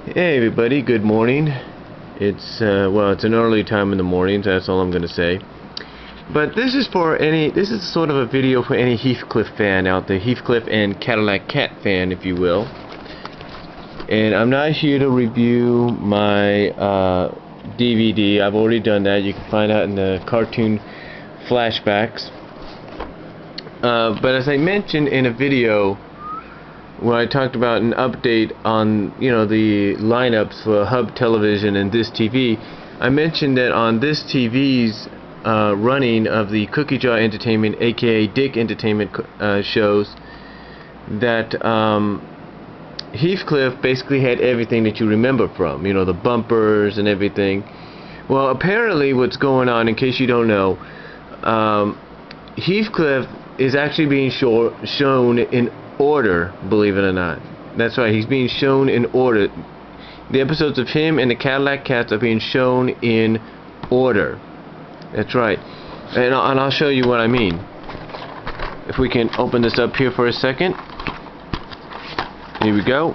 Hey everybody, good morning. It's it's an early time in the morning, so that's all I'm going to say. But this is sort of a video for any Heathcliff fan out there, Heathcliff and Cadillac cat fan, if you will. And I'm not here to review my DVD. I've already done that. You can find out in the cartoon flashbacks. But as I mentioned in a video where I talked about an update on, the lineups for Hub Television and This TV, I mentioned that on This TV's running of the Cookie Jar Entertainment, aka Dick Entertainment shows, that Heathcliff basically had everything that you remember from, the bumpers and everything. Well, apparently what's going on, in case you don't know, Heathcliff is actually being shown in order, believe it or not. That's right, he's being shown in order. The episodes of him and the Cadillac Cats are being shown in order. That's right. And I'll show you what I mean. If we can open this up here for a second. Here we go.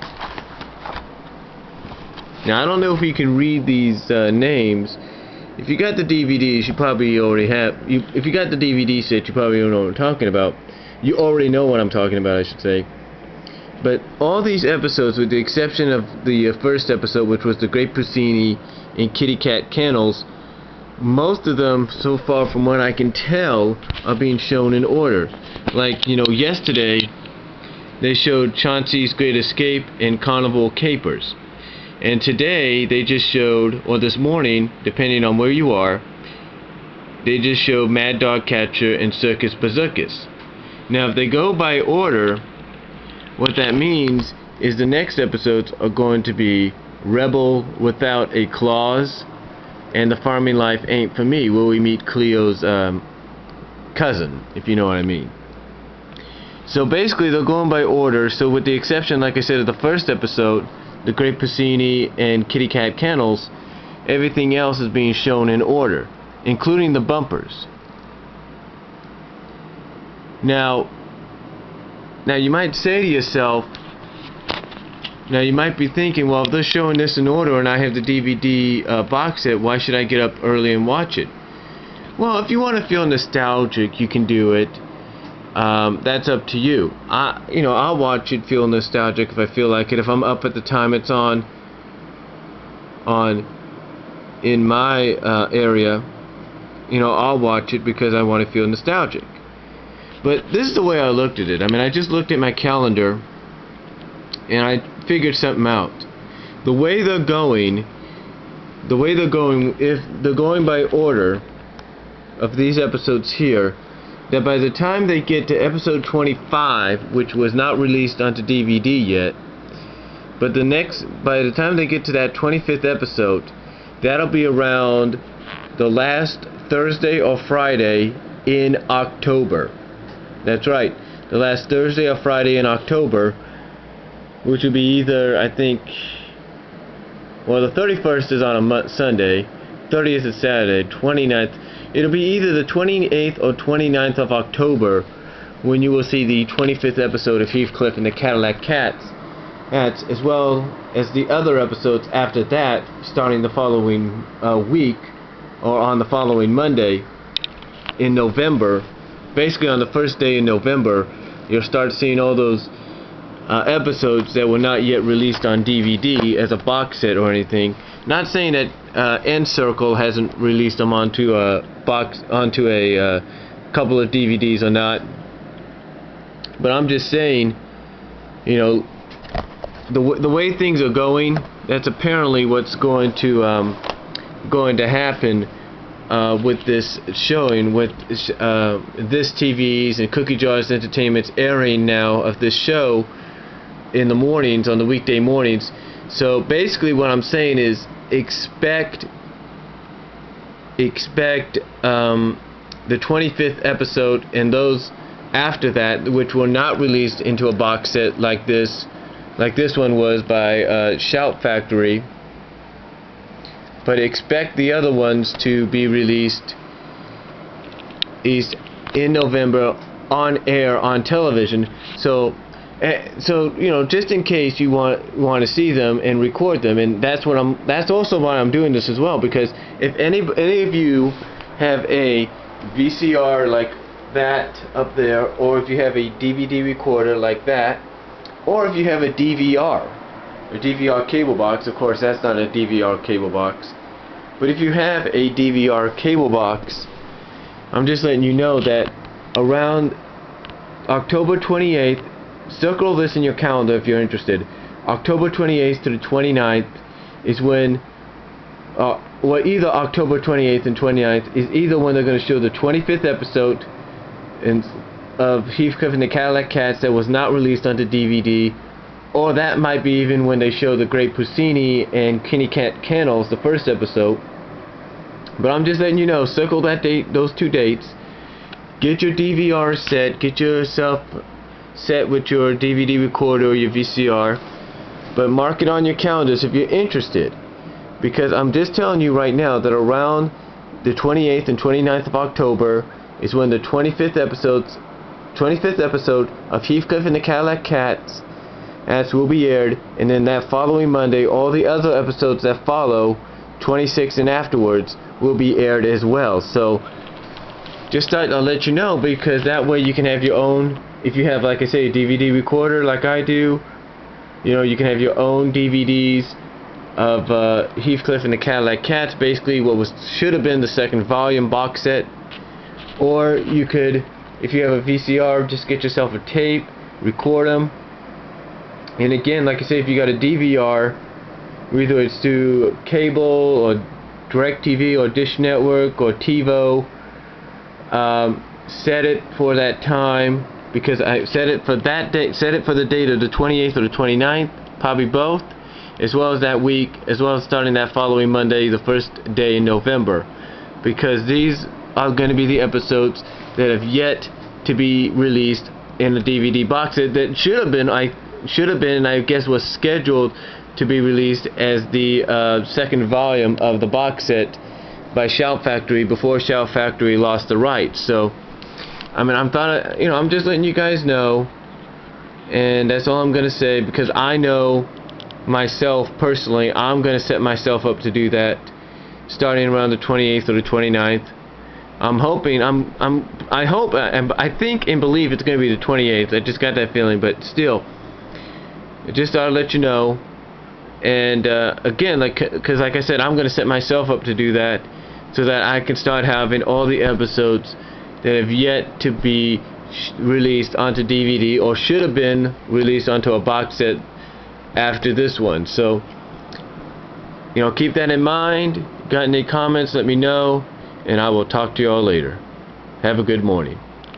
Now, I don't know if you can read these names. If you got the DVDs, you probably already have. If you got the DVD set, you probably don't know what I'm talking about. You already know what I'm talking about, I should say. But all these episodes, with the exception of the first episode, which was the Great Puccini and Kitty Cat Kennels, most of them, so far from what I can tell, are being shown in order. Like, yesterday, they showed Chauncey's Great Escape and Carnival Capers. And today, they just showed, or this morning, depending on where you are, they just showed Mad Dog Catcher and Circus Bazookas. Now, if they go by order, what that means is the next episodes are going to be Rebel Without a Clause and The Farming Life Ain't For Me, where we meet Cleo's cousin, if you know what I mean. So basically, they're going by order. So with the exception, like I said, of the first episode, The Great Puccini and Kitty Cat Kennels, everything else is being shown in order, including the bumpers. Now you might say to yourself, now you might be thinking, well, if they're showing this in order and I have the DVD box set, why should I get up early and watch it? Well, if you want to feel nostalgic, you can do it. That's up to you. I'll watch it, feel nostalgic if I feel like it. If I'm up at the time it's on in my area, I'll watch it because I want to feel nostalgic. But this is the way I looked at it. I mean, I just looked at my calendar and I figured something out. The way they're going, if they're going by order of these episodes here, that by the time they get to episode 25, which was not released onto DVD yet, but by the time they get to that 25th episode, that'll be around the last Thursday or Friday in October. That's right, the last Thursday or Friday in October, which would be either, I think, well, the 31st is on a Sunday, 30th is Saturday, 29th, it'll be either the 28th or 29th of October when you will see the 25th episode of Heathcliff and the Cadillac Cats, as well as the other episodes after that, starting the following week, or on the following Monday in November. Basically on the first day in November, you'll start seeing all those episodes that were not yet released on DVD as a box set or anything. Not saying that N-Circle hasn't released them onto a couple of DVDs or not, but I'm just saying, the way things are going, that's apparently what's going to happen with this showing, with This TV's and Cookie Jar's Entertainment's airing now of this show in the mornings, on the weekday mornings. So basically what I'm saying is expect the 25th episode and those after that, which were not released into a box set like this one was by Shout Factory. But expect the other ones to be released in November on air on television. So So just in case you want to see them and record them, and that's also why I'm doing this as well, because if any of you have a VCR like that up there, or if you have a DVD recorder like that, or if you have a DVR cable box, of course that's not a DVR cable box, but if you have a DVR cable box, I'm just letting you know that around October 28th, circle this in your calendar if you're interested. October 28th to the 29th is when, well, either October 28th and 29th is either when they're going to show the 25th episode of Heathcliff and the Cadillac Cats that was not released onto DVD, or that might be even when they show the Great Puccini and Kitty Cat Kennels, the first episode. But I'm just letting you know, circle that date, those two dates. Get your DVR set, get yourself set with your DVD recorder or your VCR, but mark it on your calendars if you're interested, because I'm just telling you right now that around the 28th and 29th of October is when the 25th episode of Heathcliff and the Cadillac Cats will be aired, and then that following Monday all the other episodes that follow, 26 and afterwards, will be aired as well. So just I'll let you know, because that way you can have your own. If you have, like I say, a DVD recorder like I do, you can have your own DVDs of Heathcliff and the Cadillac Cats, basically what should have been the second volume box set. Or you could, if you have a VCR, just get yourself a tape, record them. And again, like I say, if you got a DVR, whether it's through cable or DirecTV or Dish Network or TiVo, set it for that time, because I set it for that date, set it for the date of the 28th or the 29th, probably both, as well as that week, as well as starting that following Monday, the first day in November, because these are going to be the episodes that have yet to be released in the DVD box set that should have been, and I guess was scheduled to be released as the second volume of the box set by Shout Factory before Shout Factory lost the rights. So I mean, I'm just letting you guys know, and that's all I'm gonna say, because I know myself personally, I'm gonna set myself up to do that starting around the 28th or the 29th. I'm hoping, I hope, and I think and believe it's gonna be the 28th. I just got that feeling, but still, just thought I'd let you know. And again, because like I said, I'm gonna set myself up to do that, so that I can start having all the episodes that have yet to be released onto DVD, or should have been released onto a box set after this one. So keep that in mind. Got any comments, let me know, and I will talk to you all later. Have a good morning.